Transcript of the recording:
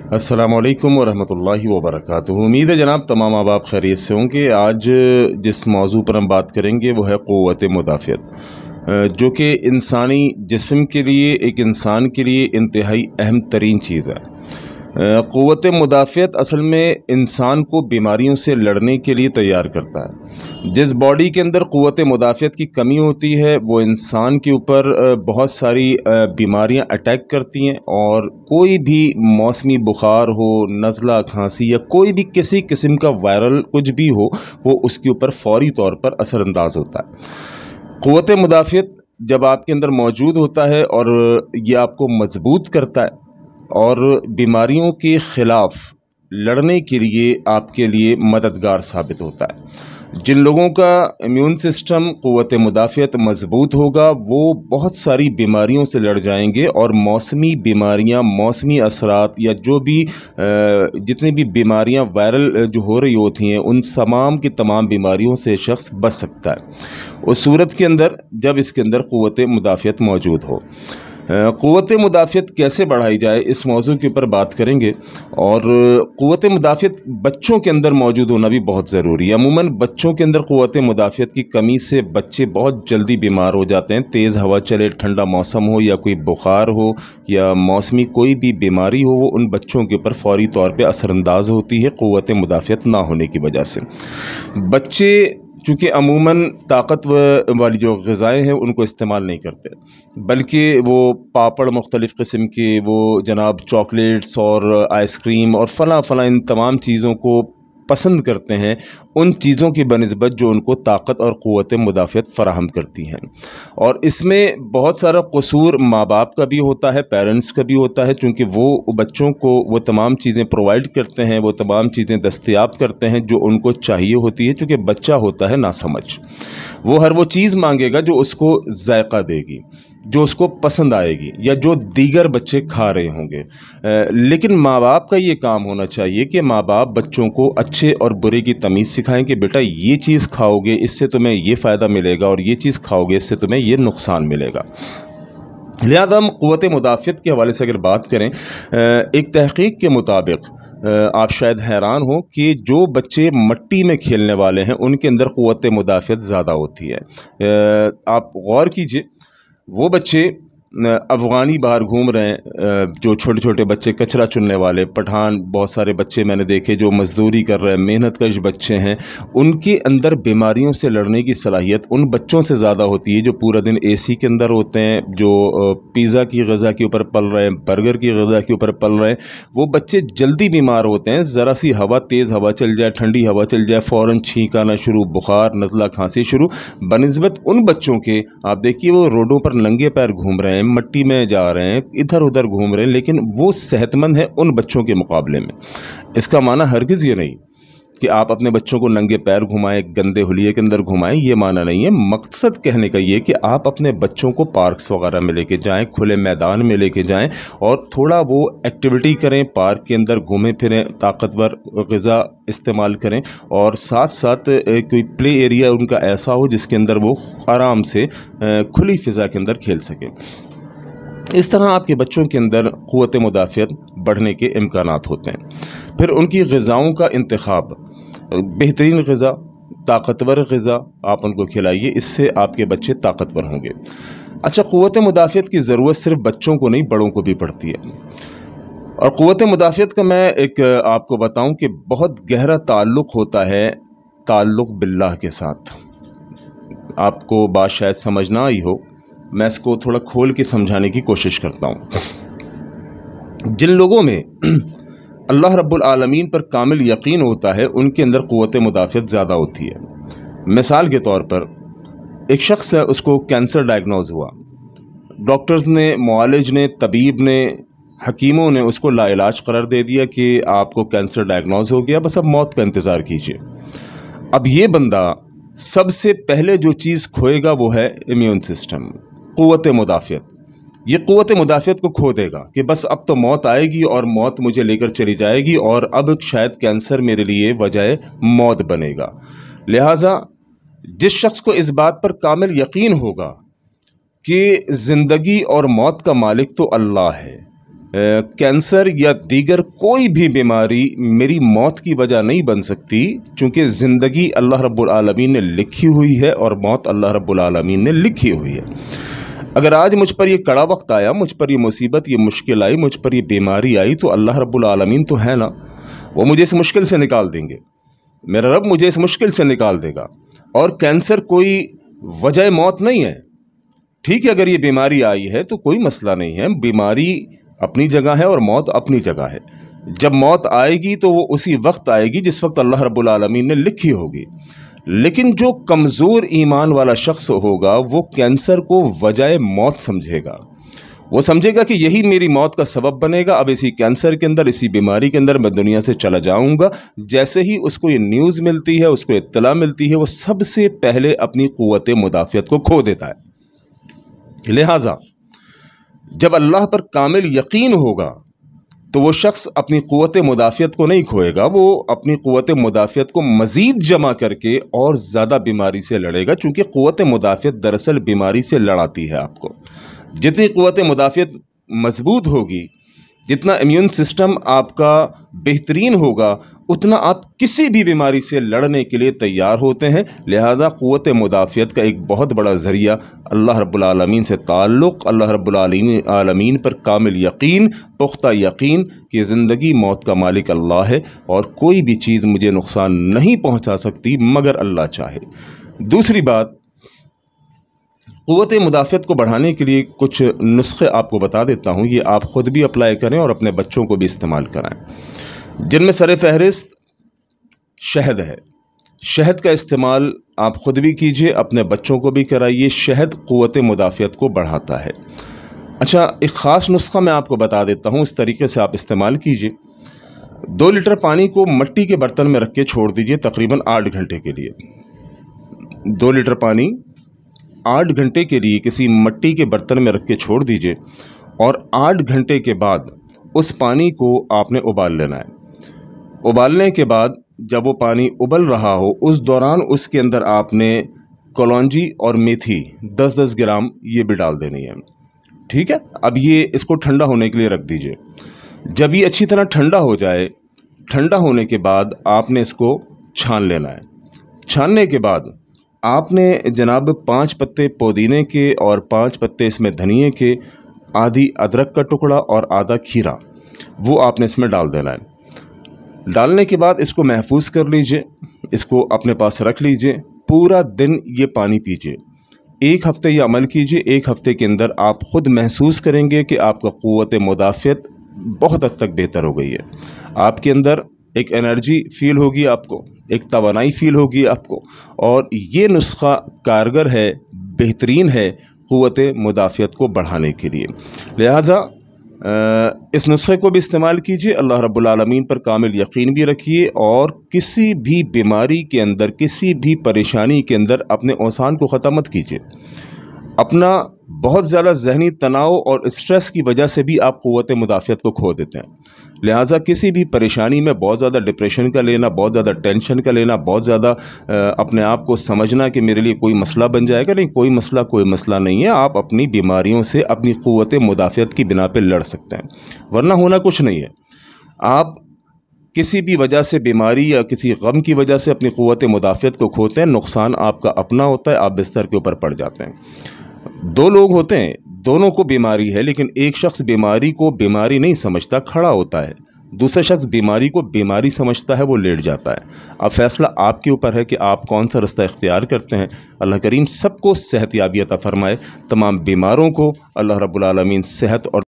अस्सलामुअलैकुम वरहमतुल्लाहि वबरकातुहू। उम्मीद है जनाब तमाम आप खैरियत से होंगे। आज जिस मौजू पर हम बात करेंगे वो है क़ुव्वत मुदाफ़ियत, जो कि इंसानी जिस्म के लिए, एक इंसान के लिए इंतहाई अहम तरीन चीज़ है। क़ुव्वत मुदाफ़ियत असल में इंसान को बीमारियों से लड़ने के लिए तैयार करता है। जिस बॉडी के अंदर क़ुव्वत मुदाफ़ियत की कमी होती है वो इंसान के ऊपर बहुत सारी बीमारियां अटैक करती हैं, और कोई भी मौसमी बुखार हो, नज़ला, खांसी या कोई भी किसी किस्म का वायरल कुछ भी हो, वो उसके ऊपर फ़ौरी तौर पर असरअंदाज होता है। क़ुव्वत मुदाफ़ियत जब आपके अंदर मौजूद होता है और ये आपको मजबूत करता है और बीमारियों के ख़िलाफ़ लड़ने के लिए आपके लिए मददगार साबित होता है। जिन लोगों का इम्यून सिस्टम क़ुव्वत मुदाफ़ियत मजबूत होगा वो बहुत सारी बीमारियों से लड़ जाएंगे, और मौसमी बीमारियां, मौसमी असरात या जो भी जितनी भी बीमारियां वायरल जो हो रही होती हैं उन तमाम की तमाम बीमारियों से शख्स बच सकता है उस सूरत के अंदर जब इसके अंदर क़ुव्वत मुदाफ़ियत मौजूद हो। क़ुव्वत मुदाफ़ियत कैसे बढ़ाई जाए, इस मौजू के ऊपर बात करेंगे। और क़ुव्वत मुदाफ़ियत बच्चों के अंदर मौजूद होना भी बहुत ज़रूरी है। अमूमन बच्चों के अंदर क़ुव्वत मुदाफ़ियत की कमी से बच्चे बहुत जल्दी बीमार हो जाते हैं। तेज़ हवा चले, ठंडा मौसम हो या कोई बुखार हो या मौसमी कोई भी बीमारी हो, वो उन बच्चों के ऊपर फ़ौरी तौर पर असरअंदाज होती है क़ुव्वत मुदाफ़ियत ना होने की वजह से। बच्चे चूँकि अमूमन ताकतवर वाली जो ग़िज़ाएँ हैं उनको इस्तेमाल नहीं करते, बल्कि वो पापड़ मुख्तलिफ़ क़िस्म के, वो जनाब चॉकलेट्स और आइसक्रीम और फ़लाँ इन तमाम चीज़ों को पसंद करते हैं, उन चीज़ों की बनिस्बत जो उनको ताकत और क़ुव्वत मुदाफ़ियत फ़राहम करती हैं। और इसमें बहुत सारा कसूर माँ बाप का भी होता है, पेरेंट्स का भी होता है, चूँकि वो बच्चों को वो तमाम चीज़ें प्रोवाइड करते हैं, वो तमाम चीज़ें दस्तयाब करते हैं जो उनको चाहिए होती है। चूँकि बच्चा होता है नासमझ, वो हर वो चीज़ मांगेगा जो उसको जायका देगी, जो उसको पसंद आएगी या जो दीगर बच्चे खा रहे होंगे। लेकिन माँ बाप का ये काम होना चाहिए कि माँ बाप बच्चों को अच्छे और बुरे की तमीज़ सिखाएं कि बेटा ये चीज़ खाओगे इससे तुम्हें ये फ़ायदा मिलेगा, और ये चीज़ खाओगे इससे तुम्हें ये नुकसान मिलेगा। लिहाजा हम क़ुव्वत मुदाफ़ियत के हवाले से अगर बात करें, एक तहक़ीक़ के मुताबिक आप शायद हैरान हो कि जो बच्चे मिट्टी में खेलने वाले हैं उनके अंदर क़ुव्वत मुदाफ़ियत ज़्यादा होती है। आप गौर कीजिए, वो बच्चे अफ़गानी बाहर घूम रहे हैं, जो छोटे छोटे बच्चे कचरा चुनने वाले, पठान बहुत सारे बच्चे मैंने देखे जो मज़दूरी कर रहे हैं, मेहनत कश बच्चे हैं, उनके अंदर बीमारियों से लड़ने की सलाहियत उन बच्चों से ज़्यादा होती है जो पूरा दिन एसी के अंदर होते हैं, जो पिज़्ज़ा की ग़िज़ा के ऊपर पल रहे हैं, बर्गर की ग़िज़ा के ऊपर पल रहे हैं। वो बच्चे जल्दी बीमार होते हैं। ज़रा सी हवा, तेज़ हवा चल जाए, ठंडी हवा चल जाए, फ़ौरन छींक आना शुरू, बुखार, नज़ला, खांसी शुरू। बनिस्बत उन बच्चों के आप देखिए वो रोडों पर नंगे पैर घूम रहे हैं, मिट्टी में जा रहे हैं, इधर उधर घूम रहे हैं, लेकिन वो सेहतमंद है उन बच्चों के मुकाबले में। इसका माना हरगिज़ ये नहीं कि आप अपने बच्चों को नंगे पैर घुमाएं, गंदे हुलिये के अंदर घुमाएं, ये माना नहीं है। मकसद कहने का ये कि आप अपने बच्चों को पार्क्स वगैरह में लेके जाएं, खुले मैदान में लेके जाएं और थोड़ा वो एक्टिविटी करें, पार्क के अंदर घूमें फिरें, ताकतवर ग़िज़ा इस्तेमाल करें, और साथ साथ कोई प्ले एरिया उनका ऐसा हो जिसके अंदर वो आराम से खुली फ़िज़ा के अंदर खेल सकें। इस तरह आपके बच्चों के अंदर क़ुव्वत मुदाफ़ियत बढ़ने के इम्कानात होते हैं। फिर उनकी ग़िज़ाओं का इंतख़ाब, बेहतरीन ग़िज़ा, ताकतवर ग़िज़ा आप उनको खिलाइए, इससे आपके बच्चे ताकतवर होंगे। अच्छा, क़ुव्वत मुदाफ़ियत की ज़रूरत सिर्फ़ बच्चों को नहीं, बड़ों को भी पड़ती है। और क़ुव्वत मुदाफ़ियत का मैं एक आपको बताऊं कि बहुत गहरा ताल्लुक़ होता है ताल्लुक़ बिल्लाह के साथ। आपको बात शायद समझ ना आई हो, मैं इसको थोड़ा खोल के समझाने की कोशिश करता हूँ। जिन लोगों में अल्लाह रब्बुल आलमीन पर कामिल यकीन होता है उनके अंदर क़ुव्वत मुदाफ़ियत ज़्यादा होती है। मिसाल के तौर पर एक शख्स है, उसको कैंसर डायग्नोज़ हुआ, डॉक्टर्स ने, मुआलिज ने, तबीब ने, हकीमों ने उसको लाइलाज करार दे दिया कि आपको कैंसर डायग्नोज़ हो गया, बस अब मौत का इंतज़ार कीजिए। अब ये बंदा सबसे पहले जो चीज़ खोएगा वो है इम्यून सिस्टम, क़ुव्वत मुदाफ़ियत। ये क़ुव्वत मुदाफ़ियत को खो देगा कि बस अब तो मौत आएगी और मौत मुझे लेकर चली जाएगी, और अब शायद कैंसर मेरे लिए वजह मौत बनेगा। लिहाजा जिस शख्स को इस बात पर कामिल यकीन होगा कि ज़िंदगी और मौत का मालिक तो अल्लाह है, कैंसर या दीगर कोई भी बीमारी मेरी मौत की वजह नहीं बन सकती, क्योंकि ज़िंदगी अल्लाह रब्बुल आलमीन ने लिखी हुई है और मौत अल्लाह रब्बुल आलमीन ने लिखी हुई है। अगर आज मुझ पर ये कड़ा वक्त आया, मुझ पर ये मुसीबत, ये मुश्किल आई, मुझ पर ये बीमारी आई, तो अल्लाह रब्बुल आलमीन तो है ना, वो मुझे इस मुश्किल से निकाल देंगे। मेरा रब मुझे इस मुश्किल से निकाल देगा। और कैंसर कोई वजह मौत नहीं है। ठीक है, अगर ये बीमारी आई है तो कोई मसला नहीं है, बीमारी अपनी जगह है और मौत अपनी जगह है। जब मौत आएगी तो वो उसी वक्त आएगी जिस वक्त अल्लाह रब्बुल आलमीन ने लिखी होगी। लेकिन जो कमज़ोर ईमान वाला शख्स होगा वो कैंसर को वजह मौत समझेगा। वो समझेगा कि यही मेरी मौत का सबब बनेगा, अब इसी कैंसर के अंदर, इसी बीमारी के अंदर मैं दुनिया से चला जाऊंगा। जैसे ही उसको ये न्यूज़ मिलती है, उसको इत्तला मिलती है, वो सबसे पहले अपनी क़ुव्वत मुदाफ़ियत को खो देता है। लिहाजा जब अल्लाह पर कामिल यकीन होगा तो वो शख्स अपनी क़ुव्वत मुदाफ़ियत को नहीं खोएगा, वो अपनी क़ुव्वत मुदाफ़ियत को मज़ीद जमा करके और ज़्यादा बीमारी से लड़ेगा। चूँकि क़ुव्वत मुदाफ़ियत दरअसल बीमारी से लड़ाती है आपको। जितनी क़ुव्वत मुदाफ़ियत मज़बूत होगी, जितना इम्यून सिस्टम आपका बेहतरीन होगा, उतना आप किसी भी बीमारी से लड़ने के लिए तैयार होते हैं। लिहाजा क़ुव्वत मुदाफ़ियत का एक बहुत बड़ा ज़रिया अल्लाह रब्बुल आलमीन से ताल्लुक़, अल्लाह रब्बुल आलमीन पर कामिल यकीन, पुख्ता यकीन कि ज़िंदगी मौत का मालिक अल्लाह है और कोई भी चीज़ मुझे नुकसान नहीं पहुँचा सकती मगर अल्लाह चाहे। दूसरी बात, क़ुव्वत मुदाफ़ियत को बढ़ाने के लिए कुछ नुस्खे आपको बता देता हूँ, ये आप ख़ुद भी अप्लाई करें और अपने बच्चों को भी इस्तेमाल कराएं। जिनमें सर फ़हरिस्त शहद है। शहद का इस्तेमाल आप ख़ुद भी कीजिए, अपने बच्चों को भी कराइए। शहद क़ुव्वत मुदाफ़ियत को बढ़ाता है। अच्छा, एक ख़ास नुस्खा मैं आपको बता देता हूँ, इस तरीके से आप इस्तेमाल कीजिए। 2 लीटर पानी को मिट्टी के बर्तन में रख के छोड़ दीजिए तकरीबन 8 घंटे के लिए। 2 लीटर पानी 8 घंटे के लिए किसी मिट्टी के बर्तन में रख के छोड़ दीजिए और 8 घंटे के बाद उस पानी को आपने उबाल लेना है। उबालने के बाद जब वो पानी उबल रहा हो, उस दौरान उसके अंदर आपने कलौंजी और मेथी 10-10 ग्राम ये भी डाल देनी है। ठीक है, अब ये इसको ठंडा होने के लिए रख दीजिए। जब ये अच्छी तरह ठंडा हो जाए, ठंडा होने के बाद आपने इसको छान लेना है। छानने के बाद आपने जनाब 5 पत्ते पुदीने के और 5 पत्ते इसमें धनिए के, आधी अदरक का टुकड़ा और आधा खीरा, वो आपने इसमें डाल देना है। डालने के बाद इसको महफूज कर लीजिए, इसको अपने पास रख लीजिए। पूरा दिन ये पानी पीजिए। 1 हफ़्ते ये अमल कीजिए। 1 हफ़्ते के अंदर आप ख़ुद महसूस करेंगे कि आपका क़ुव्वत मुदाफ़ियत बहुत हद तक बेहतर हो गई है। आपके अंदर एक एनर्जी फ़ील होगी, आपको एक तवानाई फ़ील होगी आपको। और ये नुस्खा कारगर है, बेहतरीन है क़ुव्वत मुदाफ़ियत को बढ़ाने के लिए। लिहाजा इस नुस्खे को भी इस्तेमाल कीजिए। अल्लाह रब्बुल आलमीन पर कामिल यकीन भी रखिए और किसी भी बीमारी के अंदर, किसी भी परेशानी के अंदर अपने औसान को ख़त्म मत कीजिए। अपना बहुत ज़्यादा ज़हनी तनाव और स्ट्रेस की वजह से भी आप क़ुव्वत मुदाफ़ियत को खो देते हैं। लिहाजा किसी भी परेशानी में बहुत ज़्यादा डिप्रेशन का लेना, बहुत ज़्यादा टेंशन का लेना, बहुत ज़्यादा अपने आप को समझना कि मेरे लिए कोई मसला बन जाएगा, नहीं, कोई मसला नहीं है। आप अपनी बीमारियों से अपनी क़ुव्वत मुदाफ़ियत की बिना पर लड़ सकते हैं, वरना होना कुछ नहीं है। आप किसी भी वजह से बीमारी या किसी गम की वजह से अपनी क़ुव्वत मुदाफ़ियत को खोते हैं, नुकसान आपका अपना होता है, आप बिस्तर के ऊपर पड़ जाते हैं। 2 लोग होते हैं, दोनों को बीमारी है, लेकिन एक शख्स बीमारी को बीमारी नहीं समझता, खड़ा होता है। दूसरा शख्स बीमारी को बीमारी समझता है, वो लेट जाता है। अब फैसला आपके ऊपर है कि आप कौन सा रास्ता इख्तियार करते हैं। अल्लाह करीम सबको सेहत याबी अता फरमाए। तमाम बीमारों को अल्लाह रब्बुल आलमीन सेहत और